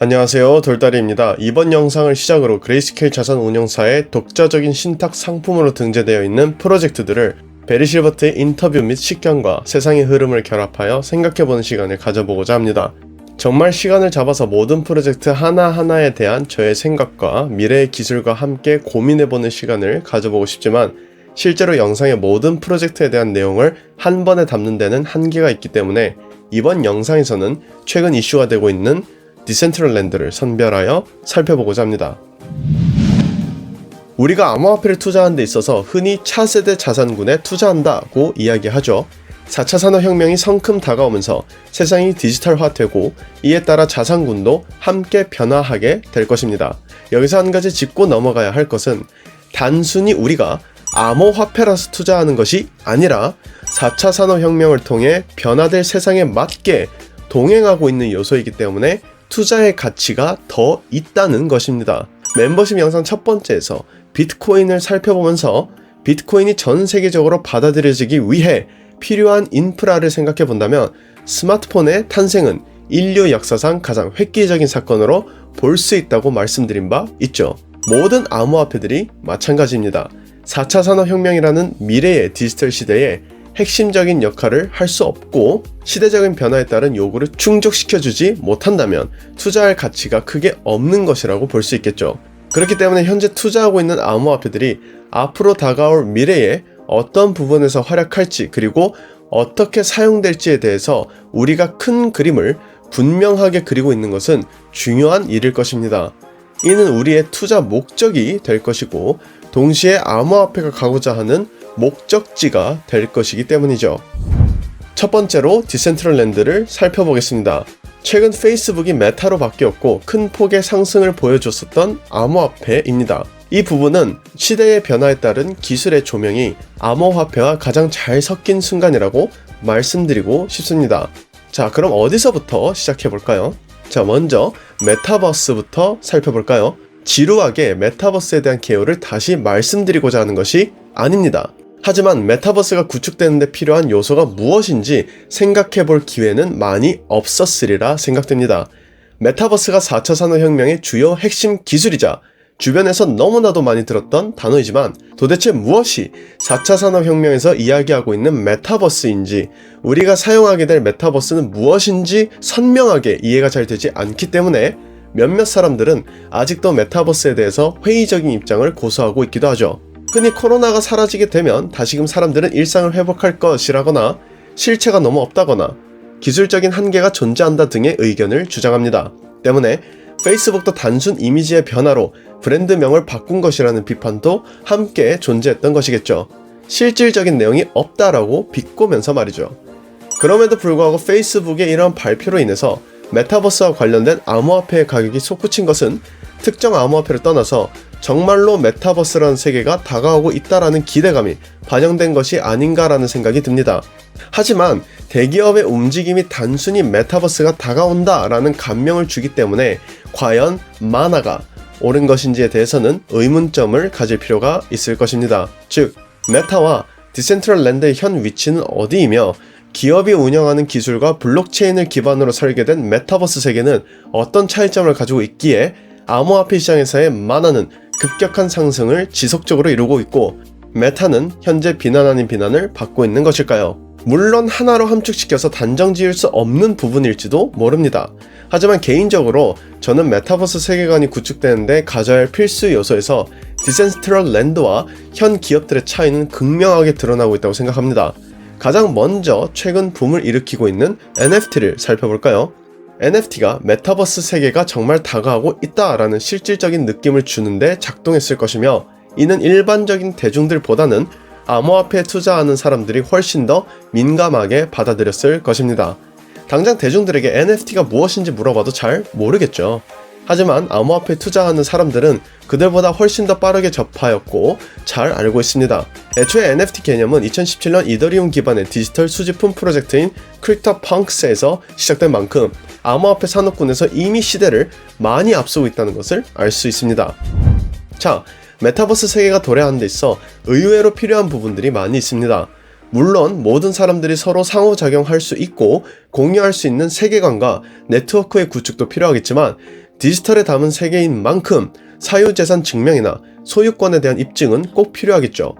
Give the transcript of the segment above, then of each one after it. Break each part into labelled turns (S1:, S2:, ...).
S1: 안녕하세요, 돌다리입니다. 이번 영상을 시작으로 그레이스케일 자산운용사의 독자적인 신탁 상품으로 등재되어 있는 프로젝트들을 베리 실버트의 인터뷰 및 식견과 세상의 흐름을 결합하여 생각해보는 시간을 가져보고자 합니다. 정말 시간을 잡아서 모든 프로젝트 하나하나에 대한 저의 생각과 미래의 기술과 함께 고민해보는 시간을 가져보고 싶지만 실제로 영상의 모든 프로젝트에 대한 내용을 한 번에 담는 데는 한계가 있기 때문에 이번 영상에서는 최근 이슈가 되고 있는 디센트럴랜드를 선별하여 살펴보고자 합니다. 우리가 암호화폐를 투자하는 데 있어서 흔히 차세대 자산군에 투자한다고 이야기하죠. 4차 산업혁명이 성큼 다가오면서 세상이 디지털화되고 이에 따라 자산군도 함께 변화하게 될 것입니다. 여기서 한 가지 짚고 넘어가야 할 것은 단순히 우리가 암호화폐라서 투자하는 것이 아니라 4차 산업혁명을 통해 변화될 세상에 맞게 동행하고 있는 요소이기 때문에 투자의 가치가 더 있다는 것입니다. 멤버십 영상 첫 번째에서 비트코인을 살펴보면서 비트코인이 전 세계적으로 받아들여지기 위해 필요한 인프라를 생각해 본다면 스마트폰의 탄생은 인류 역사상 가장 획기적인 사건으로 볼 수 있다고 말씀드린 바 있죠. 모든 암호화폐들이 마찬가지입니다. 4차 산업혁명이라는 미래의 디지털 시대에 핵심적인 역할을 할 수 없고 시대적인 변화에 따른 요구를 충족시켜주지 못한다면 투자할 가치가 크게 없는 것이라고 볼 수 있겠죠. 그렇기 때문에 현재 투자하고 있는 암호화폐들이 앞으로 다가올 미래에 어떤 부분에서 활약할지 그리고 어떻게 사용될지에 대해서 우리가 큰 그림을 분명하게 그리고 있는 것은 중요한 일일 것입니다. 이는 우리의 투자 목적이 될 것이고 동시에 암호화폐가 가고자 하는 목적지가 될 것이기 때문이죠. 첫 번째로 디센트럴랜드를 살펴보겠습니다. 최근 페이스북이 메타로 바뀌었고 큰 폭의 상승을 보여줬었던 암호화폐입니다. 이 부분은 시대의 변화에 따른 기술의 조명이 암호화폐와 가장 잘 섞인 순간이라고 말씀드리고 싶습니다. 자, 그럼 어디서부터 시작해볼까요? 자, 먼저 메타버스부터 살펴볼까요? 지루하게 메타버스에 대한 개요를 다시 말씀드리고자 하는 것이 아닙니다. 하지만 메타버스가 구축되는데 필요한 요소가 무엇인지 생각해볼 기회는 많이 없었으리라 생각됩니다. 메타버스가 4차 산업혁명의 주요 핵심 기술이자 주변에서 너무나도 많이 들었던 단어이지만 도대체 무엇이 4차 산업혁명에서 이야기하고 있는 메타버스인지 우리가 사용하게 될 메타버스는 무엇인지 선명하게 이해가 잘 되지 않기 때문에 몇몇 사람들은 아직도 메타버스에 대해서 회의적인 입장을 고수하고 있기도 하죠. 흔히 코로나가 사라지게 되면 다시금 사람들은 일상을 회복할 것이라거나 실체가 너무 없다거나 기술적인 한계가 존재한다 등의 의견을 주장합니다. 때문에 페이스북도 단순 이미지의 변화로 브랜드명을 바꾼 것이라는 비판도 함께 존재했던 것이겠죠. 실질적인 내용이 없다라고 비꼬면서 말이죠. 그럼에도 불구하고 페이스북의 이런 발표로 인해서 메타버스와 관련된 암호화폐의 가격이 솟구친 것은 특정 암호화폐를 떠나서 정말로 메타버스라는 세계가 다가오고 있다라는 기대감이 반영된 것이 아닌가라는 생각이 듭니다. 하지만 대기업의 움직임이 단순히 메타버스가 다가온다라는 감명을 주기 때문에 과연 마나가 옳은 것인지에 대해서는 의문점을 가질 필요가 있을 것입니다. 즉, 메타와 디센트럴랜드의 현 위치는 어디이며 기업이 운영하는 기술과 블록체인을 기반으로 설계된 메타버스 세계는 어떤 차이점을 가지고 있기에 암호화폐 시장에서의 마나는 급격한 상승을 지속적으로 이루고 있고 메타는 현재 비난 아닌 비난을 받고 있는 것일까요? 물론 하나로 함축시켜서 단정 지을 수 없는 부분일지도 모릅니다. 하지만 개인적으로 저는 메타버스 세계관이 구축되는데 가져야 할 필수 요소에서 디센트럴랜드와 현 기업들의 차이는 극명하게 드러나고 있다고 생각합니다. 가장 먼저 최근 붐을 일으키고 있는 NFT를 살펴볼까요? NFT가 메타버스 세계가 정말 다가오고 있다라는 실질적인 느낌을 주는데 작동했을 것이며 이는 일반적인 대중들보다는 암호화폐에 투자하는 사람들이 훨씬 더 민감하게 받아들였을 것입니다. 당장 대중들에게 NFT가 무엇인지 물어봐도 잘 모르겠죠. 하지만 암호화폐에 투자하는 사람들은 그들보다 훨씬 더 빠르게 접하였고 잘 알고 있습니다. 애초에 NFT 개념은 2017년 이더리움 기반의 디지털 수집품 프로젝트인 크립토펑크스에서 시작된 만큼 암호화폐 산업군에서 이미 시대를 많이 앞서고 있다는 것을 알 수 있습니다. 자, 메타버스 세계가 도래하는 데 있어 의외로 필요한 부분들이 많이 있습니다. 물론 모든 사람들이 서로 상호작용할 수 있고 공유할 수 있는 세계관과 네트워크의 구축도 필요하겠지만 디지털에 담은 세계인 만큼 사유재산 증명이나 소유권에 대한 입증은 꼭 필요하겠죠.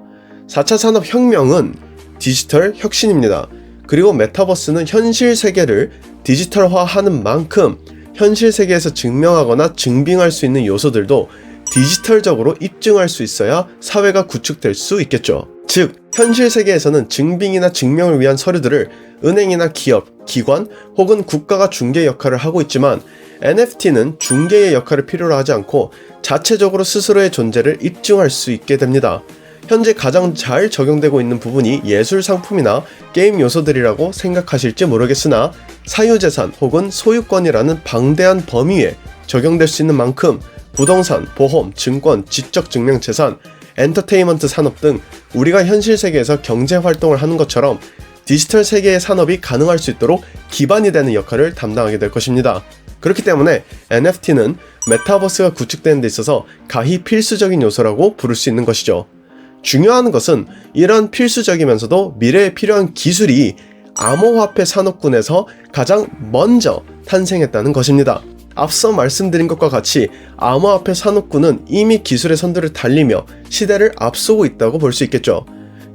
S1: 4차 산업혁명은 디지털 혁신입니다. 그리고 메타버스는 현실 세계를 디지털화하는 만큼 현실 세계에서 증명하거나 증빙할 수 있는 요소들도 디지털적으로 입증할 수 있어야 사회가 구축될 수 있겠죠. 즉, 현실 세계에서는 증빙이나 증명을 위한 서류들을 은행이나 기업, 기관 혹은 국가가 중개 역할을 하고 있지만 NFT는 중개의 역할을 필요로 하지 않고 자체적으로 스스로의 존재를 입증할 수 있게 됩니다. 현재 가장 잘 적용되고 있는 부분이 예술 상품이나 게임 요소들이라고 생각하실지 모르겠으나 사유재산 혹은 소유권이라는 방대한 범위에 적용될 수 있는 만큼 부동산, 보험, 증권, 지적증명재산, 엔터테인먼트 산업 등 우리가 현실 세계에서 경제 활동을 하는 것처럼 디지털 세계의 산업이 가능할 수 있도록 기반이 되는 역할을 담당하게 될 것입니다. 그렇기 때문에 NFT는 메타버스가 구축되는 데 있어서 가히 필수적인 요소라고 부를 수 있는 것이죠. 중요한 것은 이러한 필수적이면서도 미래에 필요한 기술이 암호화폐 산업군에서 가장 먼저 탄생했다는 것입니다. 앞서 말씀드린 것과 같이 암호화폐 산업군은 이미 기술의 선두를 달리며 시대를 앞서고 있다고 볼 수 있겠죠.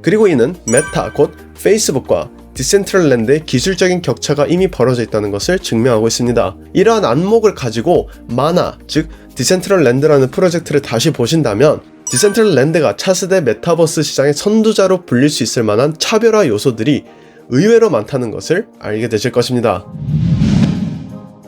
S1: 그리고 이는 메타 곧 페이스북과 디센트럴랜드의 기술적인 격차가 이미 벌어져 있다는 것을 증명하고 있습니다. 이러한 안목을 가지고 마나, 즉 디센트럴랜드라는 프로젝트를 다시 보신다면 디센트럴랜드가 차세대 메타버스 시장의 선두자로 불릴 수 있을 만한 차별화 요소들이 의외로 많다는 것을 알게 되실 것입니다.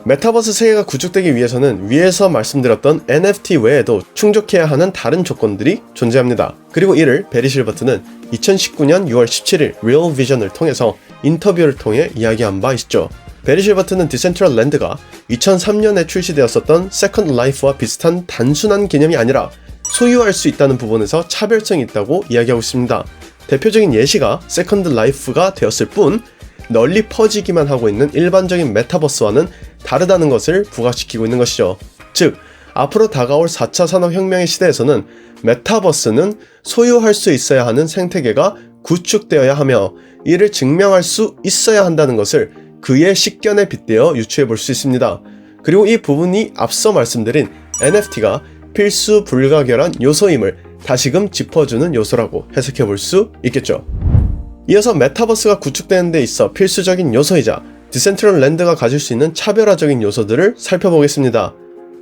S1: 메타버스 세계가 구축되기 위해서는 위에서 말씀드렸던 NFT 외에도 충족해야 하는 다른 조건들이 존재합니다. 그리고 이를 베리 실버트는 2019년 6월 17일 Real Vision을 통해서 인터뷰를 통해 이야기한 바 있죠. 베리 실버트는 디센트럴랜드가 2003년에 출시되었었던 세컨드 라이프와 비슷한 단순한 개념이 아니라 소유할 수 있다는 부분에서 차별성이 있다고 이야기하고 있습니다. 대표적인 예시가 세컨드 라이프가 되었을 뿐 널리 퍼지기만 하고 있는 일반적인 메타버스와는 다르다는 것을 부각시키고 있는 것이죠. 즉, 앞으로 다가올 4차 산업혁명의 시대에서는 메타버스는 소유할 수 있어야 하는 생태계가 구축되어야 하며 이를 증명할 수 있어야 한다는 것을 그의 식견에 빗대어 유추해 볼 수 있습니다. 그리고 이 부분이 앞서 말씀드린 NFT가 필수 불가결한 요소임을 다시금 짚어주는 요소라고 해석해 볼 수 있겠죠. 이어서 메타버스가 구축되는 데 있어 필수적인 요소이자 디센트럴랜드가 가질 수 있는 차별화적인 요소들을 살펴보겠습니다.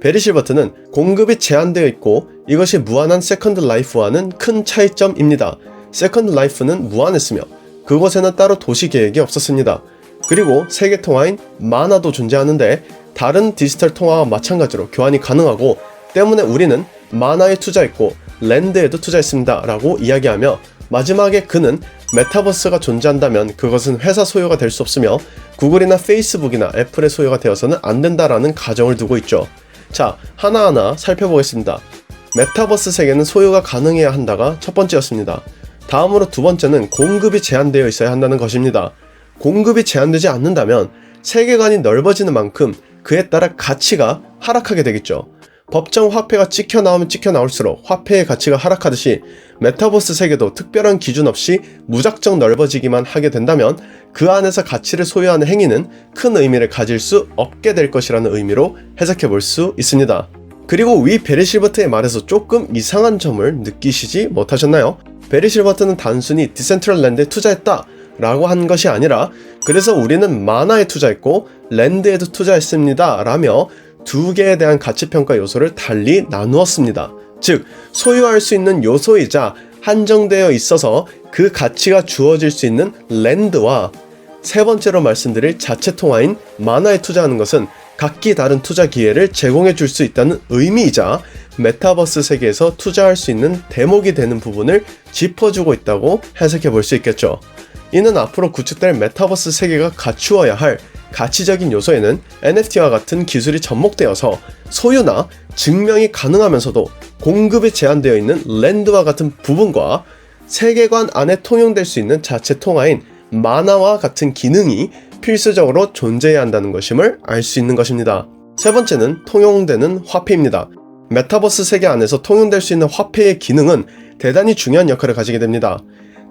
S1: 베리 실버트는 공급이 제한되어 있고 이것이 무한한 세컨드 라이프와는 큰 차이점입니다. 세컨드 라이프는 무한했으며 그곳에는 따로 도시 계획이 없었습니다. 그리고 세계 통화인 마나도 존재하는데 다른 디지털 통화와 마찬가지로 교환이 가능하고 때문에 우리는 마나에 투자했고 랜드에도 투자했습니다 라고 이야기하며 마지막에 그는 메타버스가 존재한다면 그것은 회사 소유가 될 수 없으며 구글이나 페이스북이나 애플의 소유가 되어서는 안 된다라는 가정을 두고 있죠. 자, 하나하나 살펴보겠습니다. 메타버스 세계는 소유가 가능해야 한다가 첫 번째였습니다. 다음으로 두 번째는 공급이 제한되어 있어야 한다는 것입니다. 공급이 제한되지 않는다면 세계관이 넓어지는 만큼 그에 따라 가치가 하락하게 되겠죠. 법정 화폐가 찍혀 나오면 찍혀 나올수록 화폐의 가치가 하락하듯이 메타버스 세계도 특별한 기준 없이 무작정 넓어지기만 하게 된다면 그 안에서 가치를 소유하는 행위는 큰 의미를 가질 수 없게 될 것이라는 의미로 해석해 볼 수 있습니다. 그리고 위 베리 실버트의 말에서 조금 이상한 점을 느끼시지 못하셨나요? 베리 실버트는 단순히 디센트럴랜드에 투자했다 라고 한 것이 아니라 그래서 우리는 마나에 투자했고 랜드에도 투자했습니다 라며 두 개에 대한 가치평가 요소를 달리 나누었습니다. 즉, 소유할 수 있는 요소이자 한정되어 있어서 그 가치가 주어질 수 있는 랜드와 세 번째로 말씀드릴 자체 통화인 마나에 투자하는 것은 각기 다른 투자 기회를 제공해 줄 수 있다는 의미이자 메타버스 세계에서 투자할 수 있는 대목이 되는 부분을 짚어주고 있다고 해석해 볼 수 있겠죠. 이는 앞으로 구축될 메타버스 세계가 갖추어야 할 가치적인 요소에는 NFT와 같은 기술이 접목되어서 소유나 증명이 가능하면서도 공급이 제한되어 있는 랜드와 같은 부분과 세계관 안에 통용될 수 있는 자체 통화인 마나와 같은 기능이 필수적으로 존재해야 한다는 것임을 알 수 있는 것입니다. 세 번째는 통용되는 화폐입니다. 메타버스 세계 안에서 통용될 수 있는 화폐의 기능은 대단히 중요한 역할을 가지게 됩니다.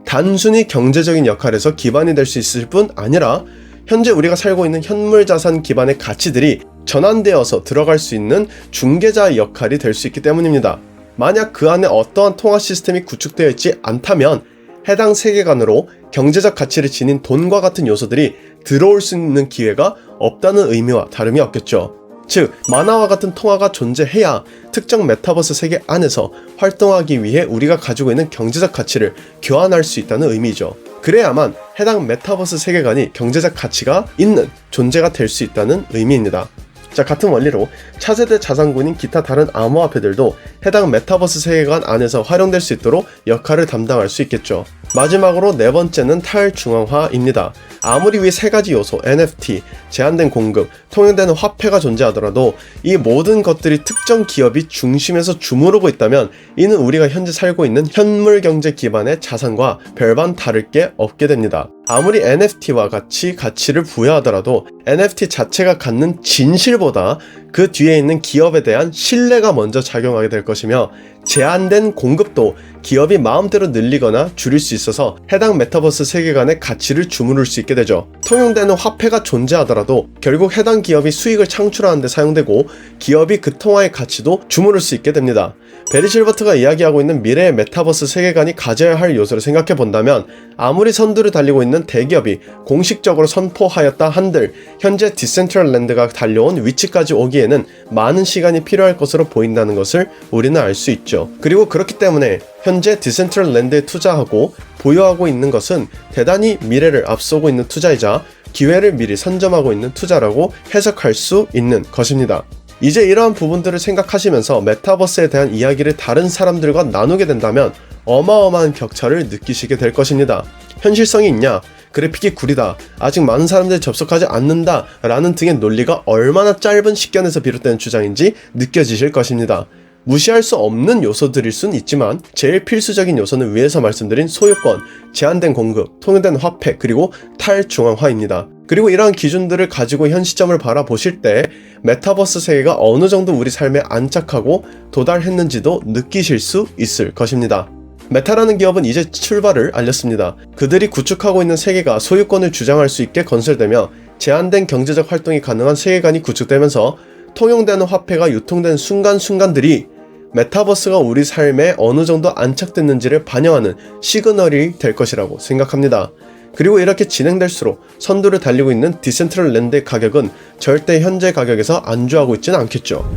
S1: 단순히 경제적인 역할에서 기반이 될 수 있을 뿐 아니라 현재 우리가 살고 있는 현물 자산 기반의 가치들이 전환되어서 들어갈 수 있는 중개자의 역할이 될 수 있기 때문입니다. 만약 그 안에 어떠한 통화 시스템이 구축되어 있지 않다면 해당 세계관으로 경제적 가치를 지닌 돈과 같은 요소들이 들어올 수 있는 기회가 없다는 의미와 다름이 없겠죠. 즉, 만화와 같은 통화가 존재해야 특정 메타버스 세계 안에서 활동하기 위해 우리가 가지고 있는 경제적 가치를 교환할 수 있다는 의미죠. 그래야만 해당 메타버스 세계관이 경제적 가치가 있는 존재가 될 수 있다는 의미입니다. 자, 같은 원리로 차세대 자산군인 기타 다른 암호화폐들도 해당 메타버스 세계관 안에서 활용될 수 있도록 역할을 담당할 수 있겠죠. 마지막으로 네 번째는 탈중앙화입니다. 아무리 위 세 가지 요소, NFT, 제한된 공급, 통용되는 화폐가 존재하더라도 이 모든 것들이 특정 기업이 중심에서 주무르고 있다면 이는 우리가 현재 살고 있는 현물 경제 기반의 자산과 별반 다를 게 없게 됩니다. 아무리 NFT와 같이 가치를 부여하더라도 NFT 자체가 갖는 진실보다 그 뒤에 있는 기업에 대한 신뢰가 먼저 작용하게 될 것이며, 제한된 공급도 기업이 마음대로 늘리거나 줄일 수 있어서 해당 메타버스 세계관의 가치를 주무를 수 있게 되죠. 통용되는 화폐가 존재하더라도 결국 해당 기업이 수익을 창출하는 데 사용되고 기업이 그 통화의 가치도 주무를 수 있게 됩니다. 베리 실버트가 이야기하고 있는 미래의 메타버스 세계관이 가져야 할 요소를 생각해 본다면, 아무리 선두를 달리고 있는 대기업이 공식적으로 선포하였다 한들 현재 디센트럴랜드가 달려온 위치까지 오기에는 많은 시간이 필요할 것으로 보인다는 것을 우리는 알 수 있죠. 그리고 그렇기 때문에 현재 디센트럴랜드에 투자하고 보유하고 있는 것은 대단히 미래를 앞서고 있는 투자이자 기회를 미리 선점하고 있는 투자라고 해석할 수 있는 것입니다. 이제 이러한 부분들을 생각하시면서 메타버스에 대한 이야기를 다른 사람들과 나누게 된다면 어마어마한 격차를 느끼시게 될 것입니다. 현실성이 있냐? 그래픽이 구리다. 아직 많은 사람들이 접속하지 않는다. 라는 등의 논리가 얼마나 짧은 식견에서 비롯되는 주장인지 느껴지실 것입니다. 무시할 수 없는 요소들일 순 있지만 제일 필수적인 요소는 위에서 말씀드린 소유권, 제한된 공급, 통용된 화폐, 그리고 탈중앙화입니다. 그리고 이러한 기준들을 가지고 현 시점을 바라보실 때 메타버스 세계가 어느 정도 우리 삶에 안착하고 도달했는지도 느끼실 수 있을 것입니다. 메타라는 기업은 이제 출발을 알렸습니다. 그들이 구축하고 있는 세계가 소유권을 주장할 수 있게 건설되며 제한된 경제적 활동이 가능한 세계관이 구축되면서 통용되는 화폐가 유통되는 순간순간들이 메타버스가 우리 삶에 어느 정도 안착됐는지를 반영하는 시그널이 될 것이라고 생각합니다. 그리고 이렇게 진행될수록 선두를 달리고 있는 디센트럴랜드의 가격은 절대 현재 가격에서 안주하고 있지는 않겠죠.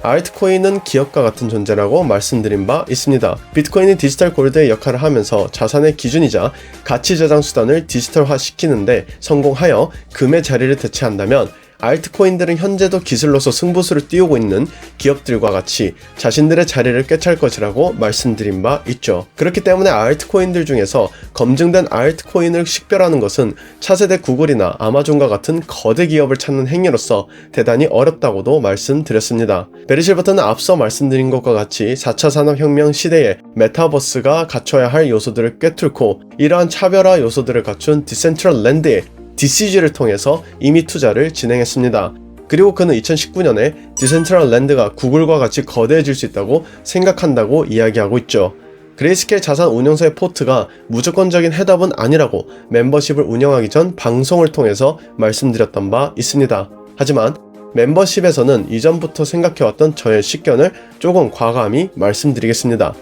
S1: 알트코인은 기업과 같은 존재라고 말씀드린 바 있습니다. 비트코인이 디지털 골드의 역할을 하면서 자산의 기준이자 가치 저장 수단을 디지털화 시키는데 성공하여 금의 자리를 대체한다면, 알트코인들은 현재도 기술로서 승부수를 띄우고 있는 기업들과 같이 자신들의 자리를 꿰찰 것이라고 말씀드린 바 있죠. 그렇기 때문에 알트코인들 중에서 검증된 알트코인을 식별하는 것은 차세대 구글이나 아마존과 같은 거대 기업을 찾는 행위로서 대단히 어렵다고도 말씀드렸습니다. 베리 실버트는 앞서 말씀드린 것과 같이 4차 산업혁명 시대에 메타버스가 갖춰야 할 요소들을 꿰뚫고 이러한 차별화 요소들을 갖춘 디센트럴랜드에 DCG를 통해서 이미 투자를 진행했습니다. 그리고 그는 2019년에 디센트럴랜드가 구글과 같이 거대해질 수 있다고 생각한다고 이야기하고 있죠. 그레이스케일 자산 운용사의 포트가 무조건적인 해답은 아니라고 멤버십을 운영하기 전 방송을 통해서 말씀드렸던 바 있습니다. 하지만 멤버십에서는 이전부터 생각해왔던 저의 식견을 조금 과감히 말씀드리겠습니다.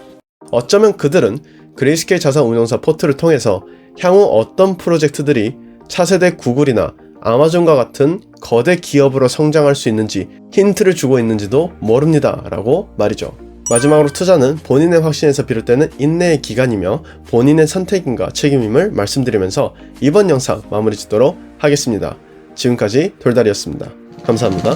S1: 어쩌면 그들은 그레이스케일 자산 운용사 포트를 통해서 향후 어떤 프로젝트들이 차세대 구글이나 아마존과 같은 거대 기업으로 성장할 수 있는지 힌트를 주고 있는지도 모릅니다 라고 말이죠. 마지막으로 투자는 본인의 확신에서 비롯되는 인내의 기간이며 본인의 선택임과 책임임을 말씀드리면서 이번 영상 마무리 짓도록 하겠습니다. 지금까지 돌다리였습니다. 감사합니다.